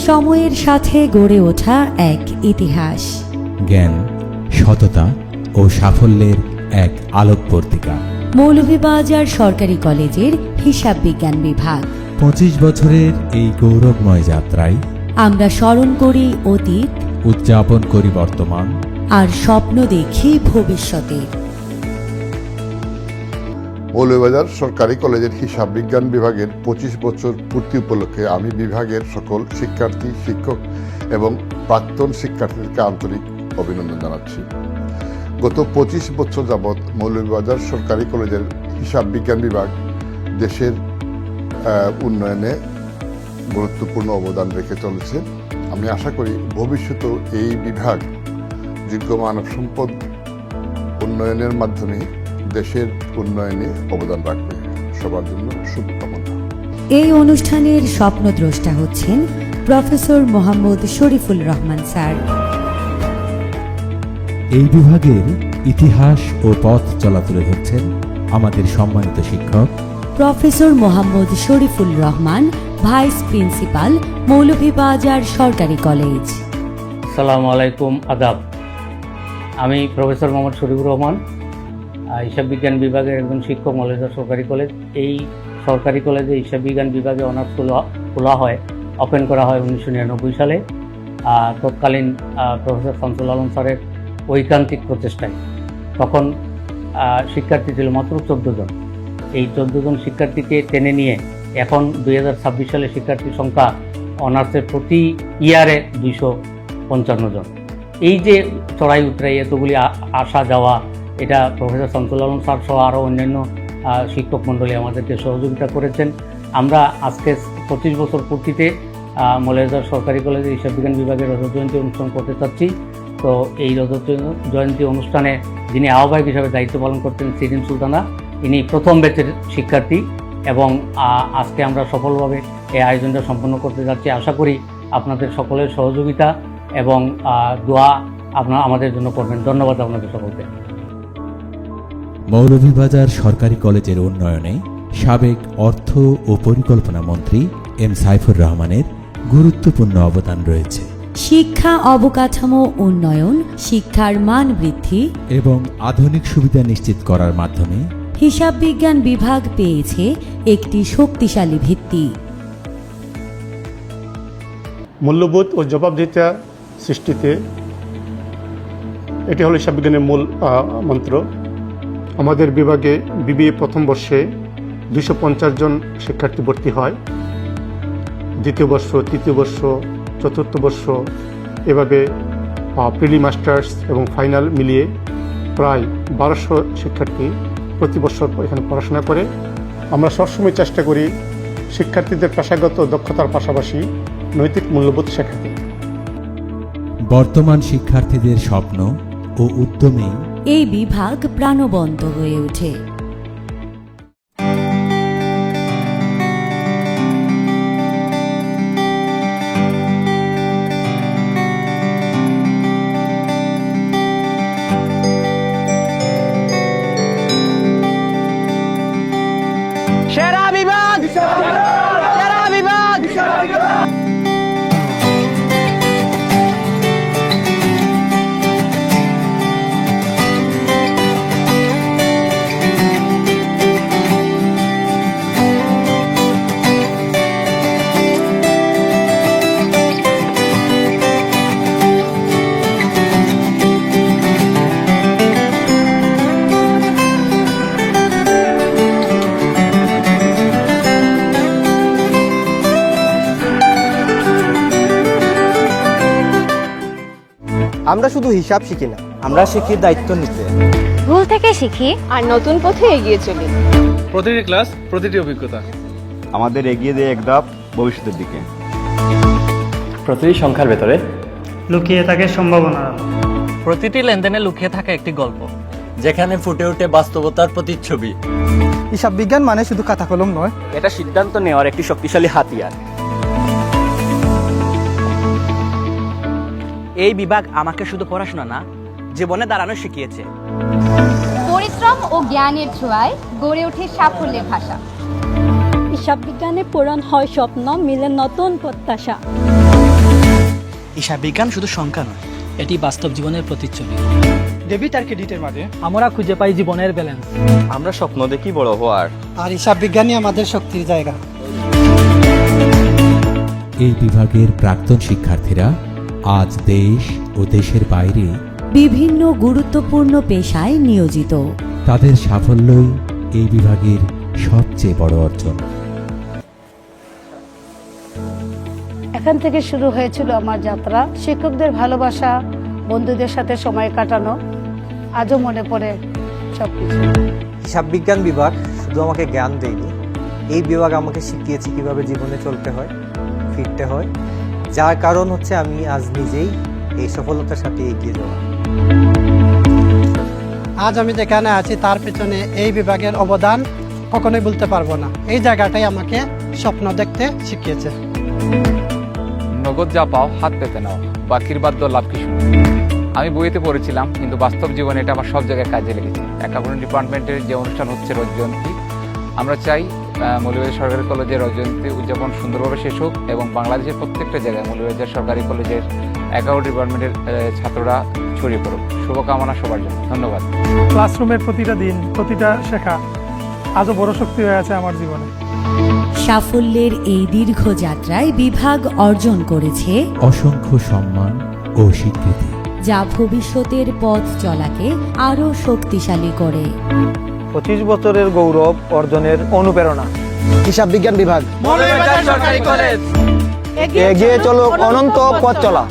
সময়ের সাথে গড়ে ওঠা এক ইতিহাস, জ্ঞান, সততা ও সাফল্যের এক আলোকবর্তিকা। মৌলভীবাজার সরকারি কলেজের হিসাব বিজ্ঞান বিভাগ। 25 বছরের এই গৌরবময় যাত্রায় আমরা স্মরণ করি অতীত, উদযাপন করি বর্তমান আর স্বপ্ন দেখি ভবিষ্যতের। মৌলভীবাজার সরকারি কলেজের হিসাব বিজ্ঞান বিভাগের 25 বছর পূর্তি উপলক্ষে আমি বিভাগের সকল শিক্ষার্থী, শিক্ষক এবং প্রাক্তন শিক্ষার্থীদেরকে আন্তরিক অভিনন্দন জানাচ্ছি। গত 25 বছর যাবৎ মৌলভীবাজার সরকারি কলেজের হিসাব বিজ্ঞান বিভাগ দেশের উন্নয়নে গুরুত্বপূর্ণ অবদান রেখে চলেছে। আমি আশা করি ভবিষ্যতেও এই বিভাগ যোগ্য মানব সম্পদ উন্নয়নের মাধ্যমে দেশের উন্নয়নে অবদান রাখবে। সবার জন্য শুভকামনা। এই অনুষ্ঠানের স্বপ্নদ্রষ্টা হচ্ছেন প্রফেসর মোহাম্মদ শরীফুল রহমান স্যার। এই বিভাগের ইতিহাস ও পথ চলা তুলে ধরছেন আমাদের সম্মানিত শিক্ষক professor Mohammad Shariful Rahman, vice principal, Moulvibazar সরকারি কলেজ। আসসালামু আলাইকুম, আদাব। আমি প্রফেসর মোহাম্মদ শরীফুর রহমান, হিসাব বিজ্ঞান বিভাগের একজন শিক্ষক, মৌলভীবাজার সরকারি কলেজ। এই সরকারি কলেজে হিসাব বিজ্ঞান বিভাগে অনার্স খোলা হয়, ওপেন করা হয় 1999 সালে। তৎকালীন প্রফেসর শামসুল আলম স্যারের ঐকান্তিক প্রচেষ্টায়। তখন শিক্ষার্থী ছিল মাত্র 14 জন। এই 14 জন শিক্ষার্থীকে টেনে নিয়ে এখন 2026 সালে শিক্ষার্থীর সংখ্যা অনার্সের প্রতি ইয়ারে 255 জন। এই যে চড়াই উতরাই এতগুলি আসা যাওয়া, এটা প্রফেসর শামসুল আলম স্যার সহ আরও অন্যান্য শিক্ষক মণ্ডলী আমাদেরকে সহযোগিতা করেছেন। আমরা আজকে 25 বছর পূর্তিতে মৌলভীবাজার সরকারি কলেজের হিসাব বিজ্ঞান বিভাগের রজত জয়ন্তী অনুষ্ঠান করতে চাচ্ছি। তো এই রজত জয়ন্তী অনুষ্ঠানে যিনি আহ্বায়ক হিসাবে দায়িত্ব পালন করতেন সিরিন সুলতানা, ইনি প্রথম ব্যাচের শিক্ষার্থী এবং আজকে আমরা সফলভাবে এই আয়োজনটা সম্পন্ন করতে যাচ্ছি। আশা করি আপনাদের সকলের সহযোগিতা এবং দোয়া আপনারা আমাদের জন্য করবেন। ধন্যবাদ আপনাদের সকলকে। মৌলভীবাজার সরকারি কলেজের উন্নয়নে সাবেক অর্থ ও পরিকল্পনা মন্ত্রী এম সাইফুর রহমানের গুরুত্বপূর্ণ অবদান রয়েছে। শিক্ষা অবকাঠামো উন্নয়ন, শিক্ষার মান বৃদ্ধি এবং আধুনিক সুবিধা নিশ্চিত করার মাধ্যমে হিসাব বিজ্ঞান বিভাগ পেয়েছে একটি শক্তিশালী ভিত্তি। মূল্যবোধ ও জবাবদিহিতা সৃষ্টিতে এটি হলো হিসাব বিজ্ঞানের মূল মন্ত্র। আমাদের বিভাগে বিবিএ প্রথম বর্ষে 250 জন শিক্ষার্থী ভর্তি হয়। দ্বিতীয় বর্ষ, তৃতীয় বর্ষ, চতুর্থ বর্ষ এভাবে প্রিলি, মাস্টার্স এবং ফাইনাল মিলিয়ে প্রায় 1200 শিক্ষার্থী প্রতি বছর এখানে পড়াশোনা করে। আমরা সবসময় চেষ্টা করি শিক্ষার্থীদের পেশাগত দক্ষতার পাশাপাশি নৈতিক মূল্যবোধ শেখাতে। বর্তমান শিক্ষার্থীদের স্বপ্ন ও উদ্যমে এই বিভাগ প্রাণবন্ত হয়ে ওঠে। সেরা বিভাগ, সেরা বিভাগ। আমরা শুধু হিসাব শিখি না, আমরা শিখি দায়িত্ব নিতে। ভুল থেকে শিখি আর নতুন পথে এগিয়ে চলি। প্রতিটি ক্লাস, প্রতিটি অভিজ্ঞতা আমাদের এগিয়ে দেয় এক ধাপ ভবিষ্যতের দিকে। প্রতিটি সংখ্যার ভেতরে লুকিয়ে থাকে সম্ভাবনা। প্রতিটি লেনদেনে লুকিয়ে থাকে একটি গল্প, যেখানে ফুটে ওঠে বাস্তবতার প্রতিচ্ছবি। হিসাব বিজ্ঞান মানে শুধু খাতা কলম নয়, এটা সিদ্ধান্ত নেওয়ার একটি শক্তিশালী হাতিয়ার। এই বিভাগ আমাকে শুধু পড়াশোনা না, জীবনে দাঁড়ানো শিখিয়েছে। পরিশ্রম ও জ্ঞানের ছোঁয়ায় গড়ে ওঠে সাফল্যের ভাষা। হিসাব বিজ্ঞানে পূরণ হয় স্বপ্ন, মিলে নতুন প্রত্যাশা। হিসাব বিজ্ঞান শুধু সংখ্যা নয়, এটি বাস্তব জীবনের প্রতিচ্ছবি। ডেবিট আর ক্রেডিটের মাঝে আমরা খুঁজে পাই জীবনের ব্যালেন্স। আমরা স্বপ্ন দেখি বড় হওয়ার। আর হিসাব বিজ্ঞানই আমাদের শক্তির জায়গা। এই বিভাগের প্রাক্তন শিক্ষার্থীরা আজ দেশ ও দেশের বাইরে বিভিন্ন গুরুত্বপূর্ণ পেশায় নিয়োজিত। তাদের সাফল্যই এই বিভাগের সবচেয়ে বড় অর্জন। এখান থেকে শুরু হয়েছিল আমার যাত্রা। শিক্ষকদের ভালোবাসা, বন্ধুদের সাথে সময় কাটানো, আজও মনে পড়ে সবকিছু। হিসাব বিজ্ঞান বিভাগ শুধু আমাকে জ্ঞান দেয়নি, এই বিভাগ আমাকে শিখিয়েছে কিভাবে জীবনে চলতে হয়, ফিরতে হয়, যার কারণ হচ্ছে আমি আজ নিজেই এই সফলতার সাথে এগিয়ে যাওয়া। আজ আমি যেখানে আছি তার পেছনে এই বিভাগের অবদান কখনোই বলতে পারবো না। এই জায়গাটাই আমাকে স্বপ্ন দেখতে শিখিয়েছে। নগদ যা পাও হাত পেতে নাও, বাকির বাদ লাভ কিছু। আমি বইতে পড়েছিলাম, কিন্তু বাস্তব জীবনে এটা আমার সব জায়গায় কাজে লেগেছে। অ্যাকাউন্টিং ডিপার্টমেন্টের যে অনুষ্ঠান হচ্ছে রজয়ন্তী, আমরা চাই মৌলভীবাজার সরকারি কলেজের রজয়ন্তী উদযাপন সুন্দরভাবে শেষ হোক এবং বাংলাদেশের প্রত্যেকটা জায়গায় মৌলভীবাজার সরকারি কলেজের অ্যাকাউন্টিং ডিপার্টমেন্টের ছাত্ররা ছড়িয়ে পড়ুক। শুভকামনা সবার জন্য। ধন্যবাদ। ক্লাসরুমের প্রতিটা দিন, প্রতিটা শেখা আজও বড় শক্তি হয়ে আছে আমার জীবনে। সাফল্যের এই দীর্ঘ যাত্রায় বিভাগ অর্জন করেছে অসংখ্য সম্মান ও স্বীকৃতি, যা ভবিষ্যতের পথ চলাকে আরও শক্তিশালী করে। 25 বছরের গৌরব অর্জনের অনুপ্রেরণা। হিসাব বিজ্ঞান বিভাগ মৌলভীবাজার সরকারি কলেজ, এগিয়ে চলো অনন্ত পথ চলা।